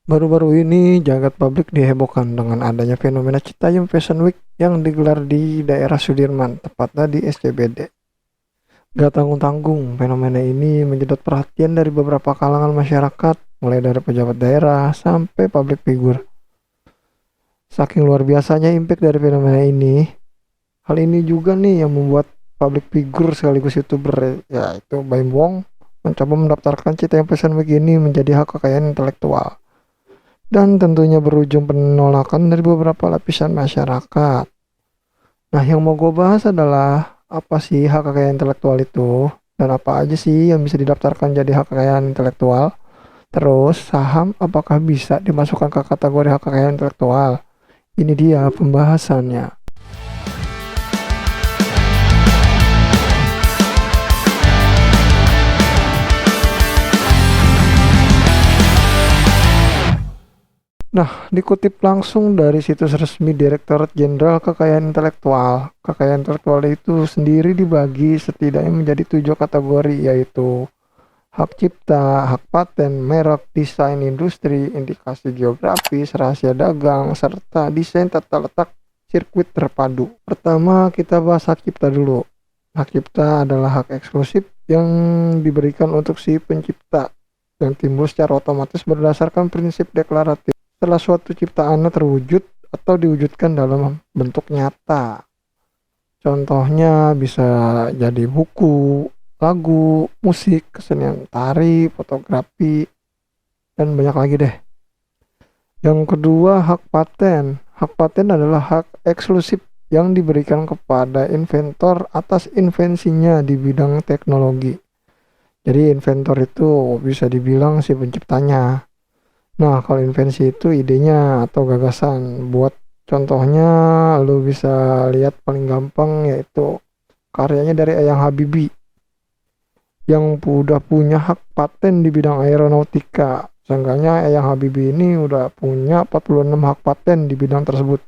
Baru-baru ini jagat publik dihebohkan dengan adanya fenomena Citayam Fashion Week yang digelar di daerah Sudirman, tepatnya di SCBD. Gak tanggung-tanggung, fenomena ini menjedot perhatian dari beberapa kalangan masyarakat, mulai dari pejabat daerah sampai public figure. Saking luar biasanya impact dari fenomena ini, hal ini juga nih yang membuat public figure sekaligus YouTuber, yaitu Baim Wong, mencoba mendaftarkan Citayam Fashion Week ini menjadi hak kekayaan intelektual. Dan tentunya berujung penolakan dari beberapa lapisan masyarakat. Nah, yang mau gue bahas adalah apa sih hak kekayaan intelektual itu, dan apa aja sih yang bisa didaftarkan jadi hak kekayaan intelektual. Terus, saham apakah bisa dimasukkan ke kategori hak kekayaan intelektual? Ini dia pembahasannya. Nah, dikutip langsung dari situs resmi Direktorat Jenderal Kekayaan Intelektual. Kekayaan intelektual itu sendiri dibagi setidaknya menjadi 7 kategori, yaitu hak cipta, hak paten, merek, desain industri, indikasi geografis, rahasia dagang, serta desain tata letak sirkuit terpadu. Pertama, kita bahas hak cipta dulu. Hak cipta adalah hak eksklusif yang diberikan untuk si pencipta yang timbul secara otomatis berdasarkan prinsip deklaratif setelah suatu ciptaannya terwujud atau diwujudkan dalam bentuk nyata. Contohnya bisa jadi buku, lagu, musik, kesenian tari, fotografi, dan banyak lagi deh. Yang kedua, hak paten. Hak paten adalah hak eksklusif yang diberikan kepada inventor atas invensinya di bidang teknologi. Jadi inventor itu bisa dibilang si penciptanya. Nah, kalau invensi itu idenya atau gagasan. Buat contohnya, lu bisa lihat paling gampang yaitu karyanya dari Eyang Habibie yang udah punya hak paten di bidang aeronautika. Seenggaknya Eyang Habibie ini udah punya 46 hak paten di bidang tersebut.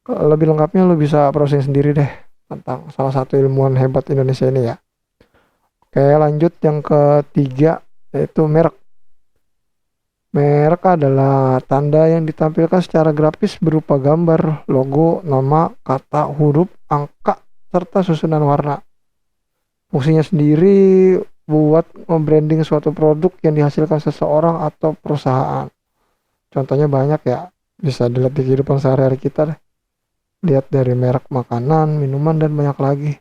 Lebih lengkapnya lu bisa browsing sendiri deh tentang salah satu ilmuwan hebat Indonesia ini ya. Oke, lanjut yang ketiga yaitu merek. Merek adalah tanda yang ditampilkan secara grafis berupa gambar, logo, nama, kata, huruf, angka, serta susunan warna. Fungsinya sendiri buat membranding suatu produk yang dihasilkan seseorang atau perusahaan. Contohnya banyak ya, bisa dilihat di kehidupan sehari-hari kita deh. Lihat dari merek makanan, minuman, dan banyak lagi.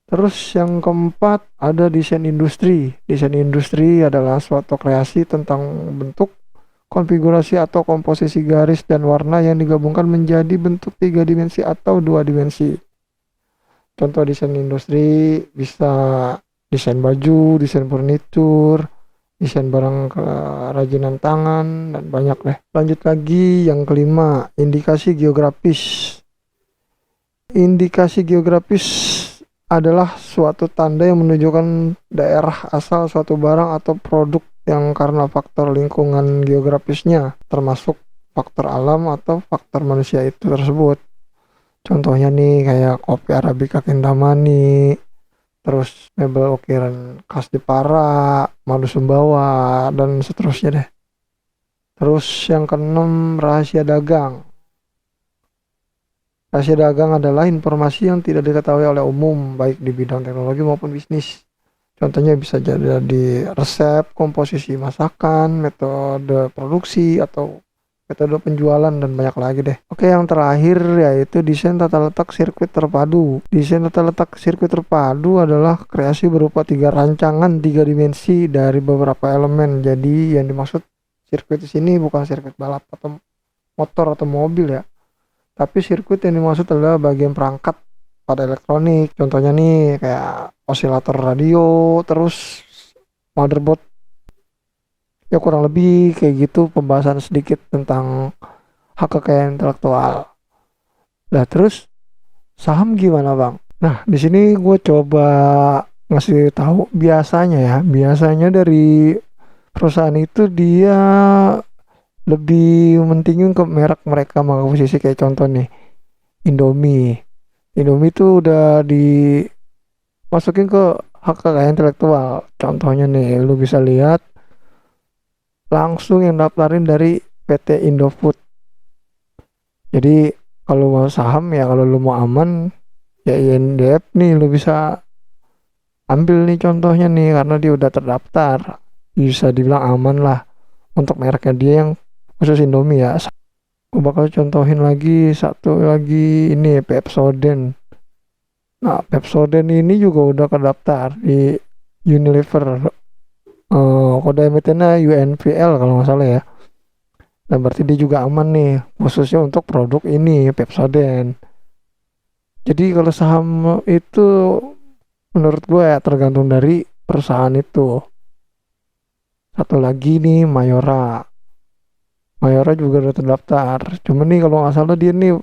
Terus yang keempat ada desain industri. Desain industri adalah suatu kreasi tentang bentuk, konfigurasi atau komposisi garis dan warna yang digabungkan menjadi bentuk 3 dimensi atau 2 dimensi. Contoh desain industri bisa desain baju, desain furnitur, desain barang kerajinan tangan, dan banyak deh. Lanjut lagi yang kelima, indikasi geografis. Indikasi geografis adalah suatu tanda yang menunjukkan daerah asal suatu barang atau produk yang karena faktor lingkungan geografisnya, termasuk faktor alam atau faktor manusia itu tersebut. Contohnya nih kayak kopi Arabica Kintamani, terus mebel ukiran khas Jepara, madu Sumbawa, dan seterusnya deh. Terus yang keenam, rahasia dagang. Rahasia dagang adalah informasi yang tidak diketahui oleh umum, baik di bidang teknologi maupun bisnis. Contohnya bisa jadi resep, komposisi masakan, metode produksi, atau metode penjualan, dan banyak lagi deh. Oke, yang terakhir yaitu desain tata letak sirkuit terpadu. Desain tata letak sirkuit terpadu adalah kreasi berupa 3 rancangan 3 dimensi dari beberapa elemen. Jadi yang dimaksud sirkuit di sini bukan sirkuit balap atau motor atau mobil ya. Tapi sirkuit yang dimaksud adalah bagian perangkat pada elektronik. Contohnya nih kayak osilator radio, terus motherboard. Ya kurang lebih kayak gitu pembahasan sedikit tentang hak kekayaan intelektual. Nah terus saham gimana bang? Nah di sini gue coba ngasih tahu biasanya dari perusahaan itu dia lebih mentingin ke merek mereka sama posisi kayak contoh nih Indomie. Indomie itu udah dimasukin ke hak kekayaan intelektual. Contohnya nih lu bisa lihat langsung yang daftarin dari PT Indofood. Jadi kalau mau saham ya, kalau lu mau aman ya INDF nih, lu bisa ambil nih contohnya nih, karena dia udah terdaftar, bisa dibilang aman lah untuk mereknya dia yang khusus Indomie ya. Aku bakal contohin lagi satu lagi, ini Pepsodent. Nah, Pepsodent ini juga udah terdaftar di Unilever. Kode emitennya UNVL kalau nggak salah ya. Nah, berarti dia juga aman nih, khususnya untuk produk ini Pepsodent. Jadi kalau saham itu menurut gue ya tergantung dari perusahaan itu. Satu lagi nih Mayora. Mayora juga udah terdaftar. Cuman nih kalau nggak salah dia nih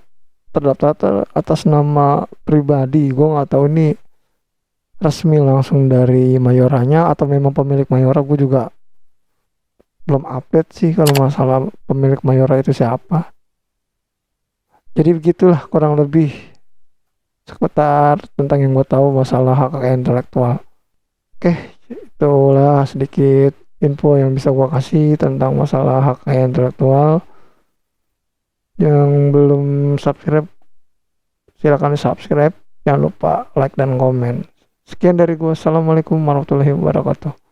terdaftar atas nama pribadi. Gue nggak tahu nih resmi langsung dari Mayoranya atau memang pemilik Mayora. Gue juga belum update sih kalau masalah pemilik Mayora itu siapa. Jadi begitulah kurang lebih seputar tentang yang gue tahu masalah hak kekayaan intelektual. Oke, itulah sedikit info yang bisa gue kasih tentang masalah hak kekayaan intelektual. Yang belum subscribe, silakan subscribe. Jangan lupa like dan komen. Sekian dari gue. Assalamualaikum warahmatullahi wabarakatuh.